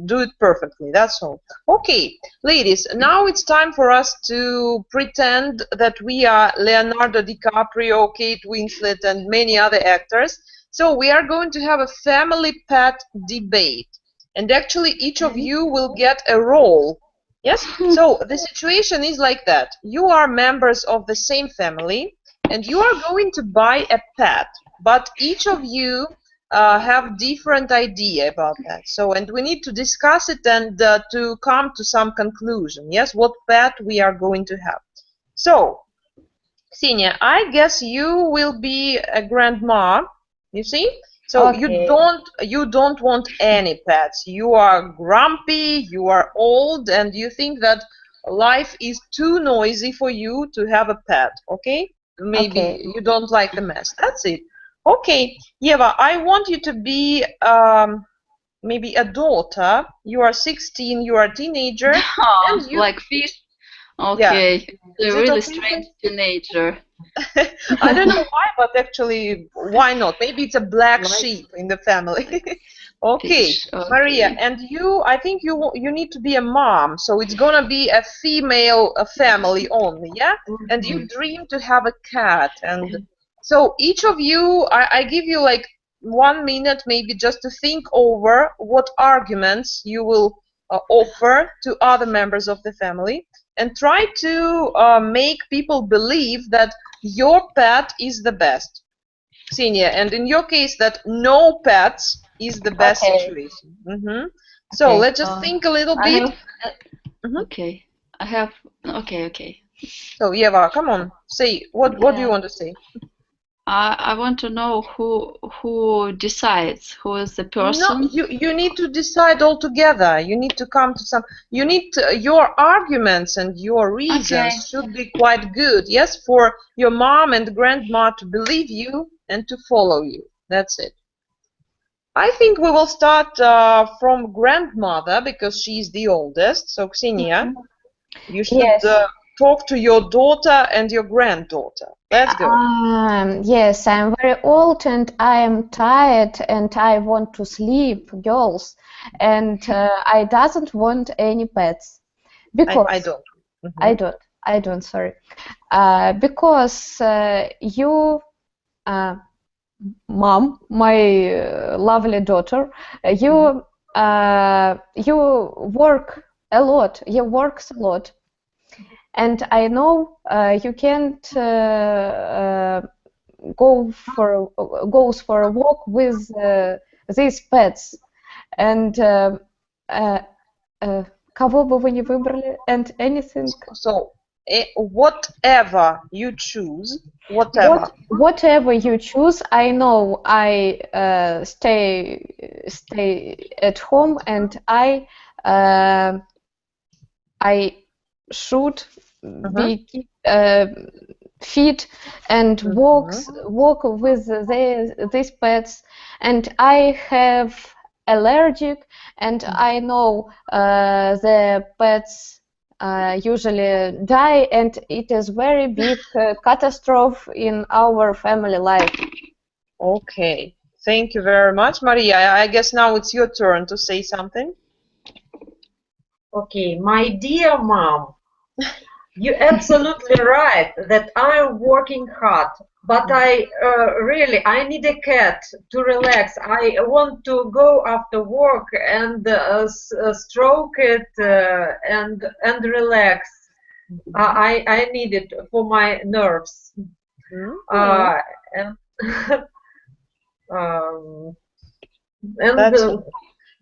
Speaker 2: do it perfectly. That's all. Okay, ladies, now it's time for us to pretend that we are Leonardo DiCaprio, Kate Winslet, and many other actors. So we are going to have a family pet debate. And actually, each of you will get a role. Yes? So the situation is like that. You are members of the same family, and you are going to buy a pet. But each of you have different idea about that. So, and we need to discuss it and to come to some conclusion. Yes, what pet we are going to have. So, Ksenia, I guess you will be a grandma. You see? So you don't want any pets. You are grumpy. You are old, and you think that life is too noisy for you to have a pet. Okay? Maybe you don't like the mess. That's it. Okay, Eva, I want you to be maybe a daughter. You are 16, you are a teenager. And you,
Speaker 6: Like fish. Okay,
Speaker 2: Is
Speaker 6: a
Speaker 2: it
Speaker 6: really
Speaker 2: okay?
Speaker 6: strange teenager.
Speaker 2: I don't know why, but actually, why not? Maybe it's a black sheep in the family. Okay,
Speaker 6: Fish. Okay.
Speaker 2: Maria, and you, I think you need to be a mom, so it's gonna be a female family only, yeah? And you dream to have a cat, and so each of you, I give you like 1 minute maybe just to think over what arguments you will offer to other members of the family, and try to make people believe that your pet is the best, Ksenia, and in your case that no pets is the best
Speaker 4: Okay.
Speaker 2: situation. So let's just think a little bit.
Speaker 6: Okay. I have. Okay.
Speaker 2: So Eva, come on, say what do you want to say?
Speaker 6: I want to know who decides, who is the person.
Speaker 2: No, you need to decide all together. You need to come to some. You need your arguments and your reasons should be quite good. Yes, for your mom and grandma to believe you and to follow you. That's it. I think we will start from grandmother because she's the oldest. So Ksenia, you should
Speaker 4: Yes.
Speaker 2: talk to your daughter and your granddaughter. Let's go.
Speaker 4: Yes, I'm very old and I am tired and I want to sleep, girls, and I doesn't want any pets because
Speaker 2: I don't.
Speaker 4: I don't. Sorry, because you, mom, my lovely daughter, you work a lot. You works a lot. And I know you can't goes for a walk with these pets. And кого бы вы не выбрали? And anything.
Speaker 2: So whatever you choose, whatever
Speaker 4: you choose, I know I stay at home and I should be fit and walk with these pets, and I have allergic, and I know the pets usually die, and it is very big catastrophe in our family life.
Speaker 2: Okay, thank you very much, Maria. I guess now it's your turn to say something.
Speaker 3: Okay, my dear mom, you're absolutely right that I'm working hard, but I need a cat to relax. I want to go after work and stroke it and relax. I need it for my nerves.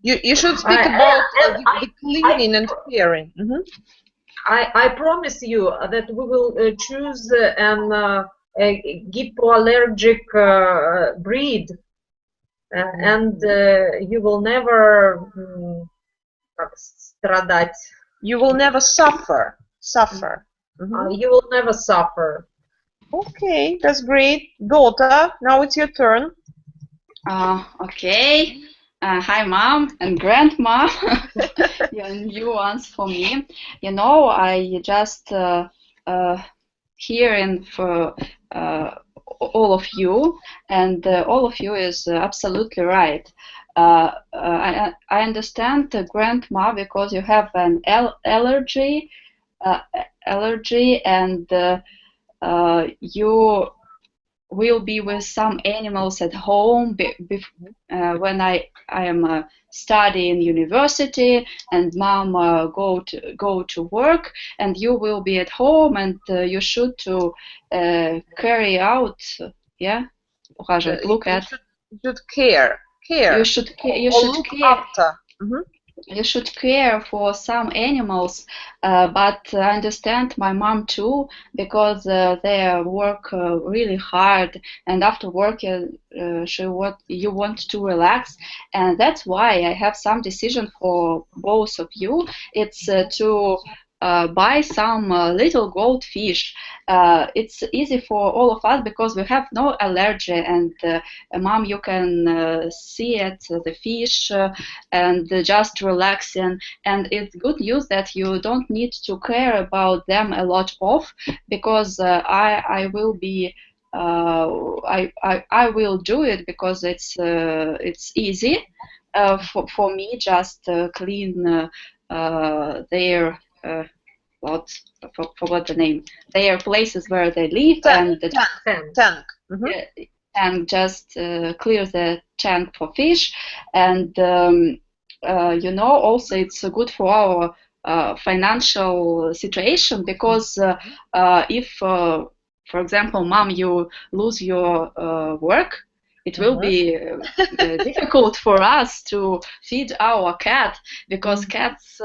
Speaker 2: You should speak about the cleaning and caring.
Speaker 3: I promise you that we will choose an hypoallergic breed, and you will never страдать.
Speaker 2: You will never suffer.
Speaker 3: You will never suffer.
Speaker 2: Okay, that's great. Daughter, now it's your turn.
Speaker 6: Okay. Hi, mom and grandma. New ones for me. You know, I just hearing for all of you, and all of you is absolutely right. I understand grandma because you have an allergy, and you will be with some animals at home when I am studying university, and mom go to work, and you will be at home, and you should to carry out, look at.
Speaker 2: You should care.
Speaker 6: You should care.
Speaker 2: After.
Speaker 6: You should care for some animals, but I understand my mom too, because they work really hard, and after work you want to relax, and that's why I have some decision for both of you. It's to buy some little goldfish. It's easy for all of us because we have no allergy, and mom, you can see it, the fish, and just relaxing. And it's good news that you don't need to care about them a lot of, because I will be I will do it because it's easy for me. Just clean their forgot the name, their places where they live,
Speaker 2: Tank.
Speaker 6: and just clear the tank for fish. And also it's good for our financial situation, because if for example, mom, you lose your work, it will be difficult for us to feed our cat, because cats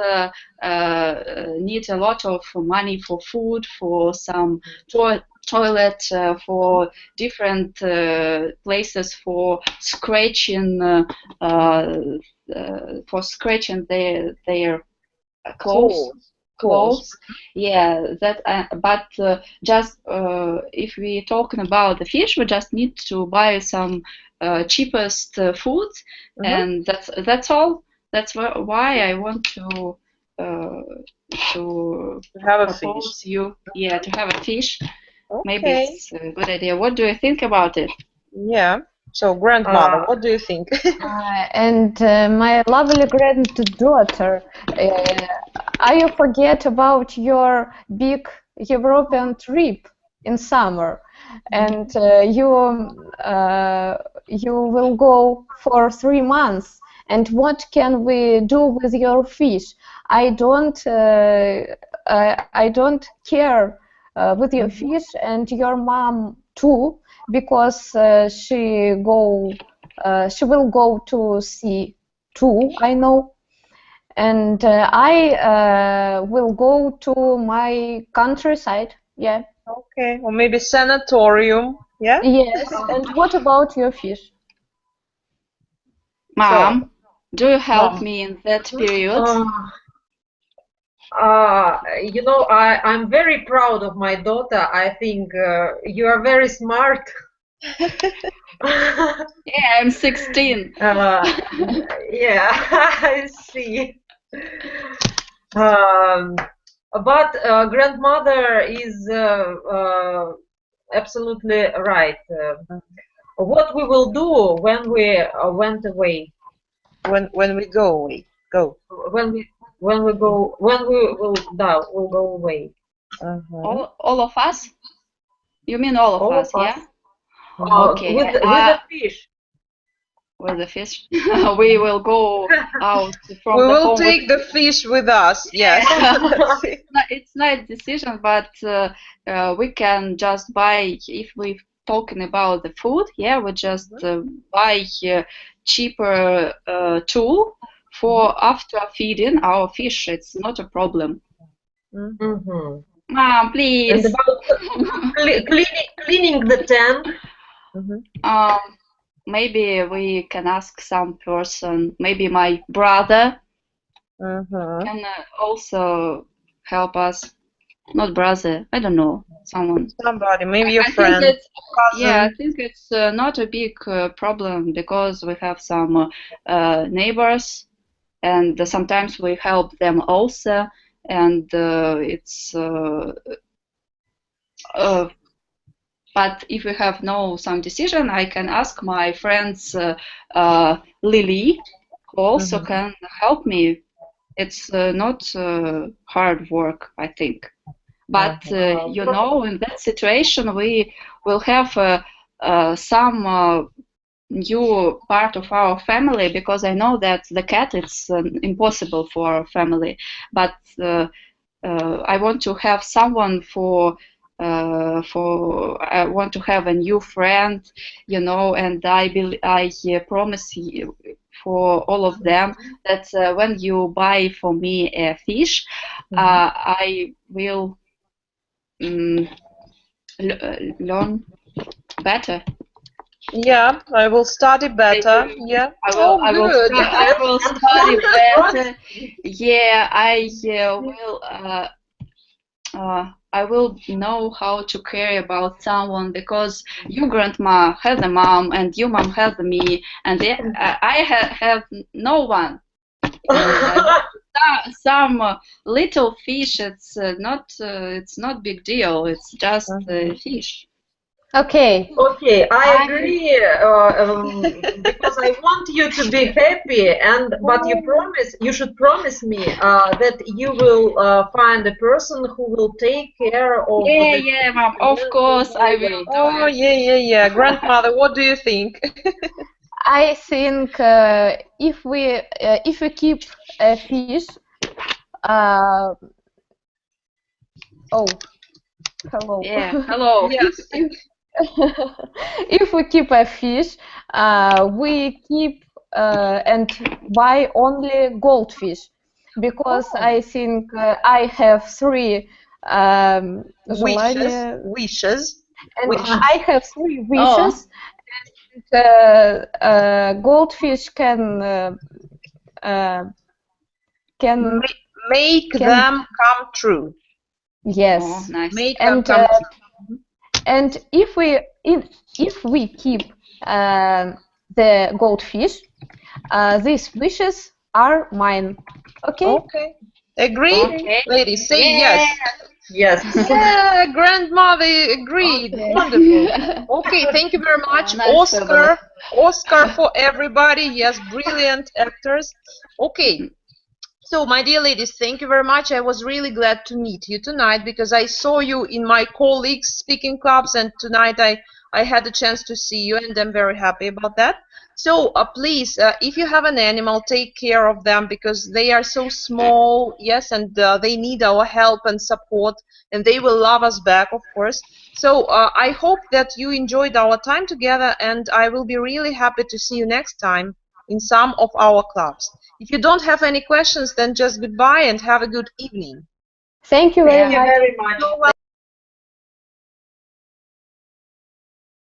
Speaker 6: need a lot of money for food, for some toilet, for different places, for scratching their clothes. Yeah, that. But just if we're talking about the fish, we just need to buy some cheapest food, and that's all. That's why I want to
Speaker 2: have a
Speaker 6: propose
Speaker 2: fish.
Speaker 6: you, to have a fish.
Speaker 2: Okay.
Speaker 6: Maybe it's a good idea. What do you think about it?
Speaker 2: Yeah. So, grandmother, what do you think?
Speaker 4: And my lovely granddaughter, I forget about your big European trip in summer, and you will go for 3 months. And what can we do with your fish? I don't care with your fish, and your mom too, because she will go to sea too, I know. And I will go to my countryside. Yeah.
Speaker 2: Okay. Or maybe sanatorium. Yeah.
Speaker 4: Yes. And what about your fish?
Speaker 6: Mom, do you help me in that period?
Speaker 3: I'm very proud of my daughter. I think you are very smart.
Speaker 6: Yeah, I'm 16.
Speaker 3: Yeah, I see. But grandmother is absolutely right. What we will do when we went away?
Speaker 2: When we go away,
Speaker 3: When we will go away.
Speaker 6: All of us? You mean all of us? Yeah. Okay.
Speaker 3: With the fish.
Speaker 6: With the fish, we will go out from
Speaker 2: we
Speaker 6: the
Speaker 2: will
Speaker 6: home.
Speaker 2: take the fish with us. Yes.
Speaker 6: It's not a decision, but we can just buy, if we're talking about the food. Yeah, we just buy cheaper tool for after feeding our fish. It's not a problem. Mom, please.
Speaker 3: And about cleaning the tank.
Speaker 6: Maybe we can ask some person. Maybe my brother can also help us. Not brother, I don't know, someone.
Speaker 2: Somebody, maybe your friend.
Speaker 6: I think it's not a big problem, because we have some neighbors, and sometimes we help them also, and it's. But if we have some decision, I can ask my friends Lily, who also can help me. It's not hard work, I think. But in that situation, we will have some new part of our family, because I know that the cat is impossible for our family. But I want to have someone I want to have a new friend, and I promise you for all of them that when you buy for me a fish, I will learn better.
Speaker 2: Yeah, I will study better. Yeah.
Speaker 6: I will study better. Yeah, I will I will know how to care about someone, because your grandma has a mom and your mom has me, and I have no one. Some little fish, it's not big deal. It's just fish.
Speaker 4: Okay.
Speaker 3: Okay, I agree, because I want you to be happy, but you should promise me that you will find a person who will take care of.
Speaker 6: Yeah, Mom. Of course, I will.
Speaker 2: Oh, yeah. Grandmother, what do you think?
Speaker 4: I think if we keep a fish, oh, hello.
Speaker 6: Yeah, hello.
Speaker 2: Yes.
Speaker 4: If we keep a fish, we keep and buy only goldfish, because I think I have three желания.
Speaker 2: Wishes.
Speaker 4: And I have three wishes. And goldfish can
Speaker 2: make them come true.
Speaker 4: Yes.
Speaker 6: Oh, nice.
Speaker 2: Make them come true.
Speaker 4: And if we keep the goldfish, these wishes are mine. Okay.
Speaker 2: Okay. Agree?
Speaker 6: Okay.
Speaker 2: Ladies, say yes.
Speaker 3: Yes.
Speaker 2: Yeah, grandmother agreed.
Speaker 4: Okay.
Speaker 2: Wonderful. Okay, thank you very much.
Speaker 6: Nice
Speaker 2: Oscar for everybody. Yes, brilliant actors. Okay. So, my dear ladies, thank you very much. I was really glad to meet you tonight, because I saw you in my colleagues' speaking clubs, and tonight I had the chance to see you, and I'm very happy about that. So, please, if you have an animal, take care of them, because they are so small, yes, and they need our help and support, and they will love us back, of course. So, I hope that you enjoyed our time together, and I will be really happy to see you next time in some of our clubs. If you don't have any questions, then just goodbye and have a good evening.
Speaker 4: Thank you very much.
Speaker 3: Very much.